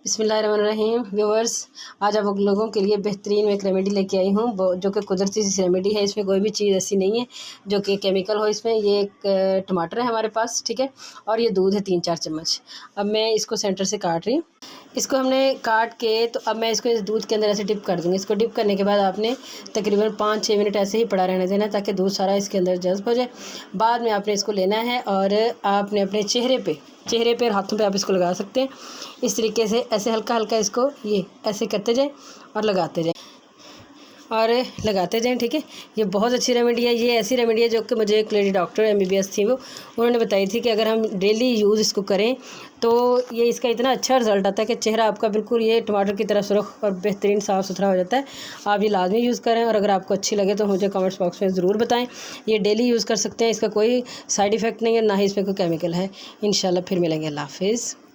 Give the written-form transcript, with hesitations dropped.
बिस्मिल्लाहिर्रहमानिर्रहीम व्यूअर्स, आज आप लोगों के लिए बेहतरीन एक रेमेडी लेके आई हूँ जो कि कुदरती सी रेमेडी है। इसमें कोई भी चीज़ ऐसी नहीं है जो कि केमिकल हो। इसमें ये एक टमाटर है हमारे पास, ठीक है, और ये दूध है 3-4 चम्मच। अब मैं इसको सेंटर से काट रही हूँ। इसको हमने काट के तो अब मैं इसको इस दूध के अंदर ऐसे डिप कर दूँगी। इसको डिप करने के बाद आपने तकरीबन 5-6 मिनट ऐसे ही पड़ा रहने देना ताकि दूध सारा इसके अंदर जज़्ब हो जाए। बाद में आपने इसको लेना है और आपने अपने चेहरे पे और हाथों पे आप इसको लगा सकते हैं। इस तरीके से ऐसे हल्का हल्का इसको ये ऐसे करते जाएं और लगाते जाएं, ठीक है। ये बहुत अच्छी रेमेडी है। ये ऐसी रेमेडी है जो कि मुझे एक लेडी डॉक्टर MBBS थी, वो उन्होंने बताई थी कि अगर हम डेली यूज़ इसको करें तो ये इसका इतना अच्छा रिज़ल्ट आता है कि चेहरा आपका बिल्कुल ये टमाटर की तरह सुर्ख और बेहतरीन साफ़ सुथरा हो जाता है। आप ये लाजमी यूज़ करें और अगर आपको अच्छी लगे तो मुझे कमेंट्स बॉक्स में ज़रूर बताएं। ये डेली यूज़ कर सकते हैं, इसका कोई साइड इफ़ेक्ट नहीं है, ना ही इसमें कोई केमिकल है। इंशाल्लाह फिर मिलेंगे। अल्लाह हाफ़िज़।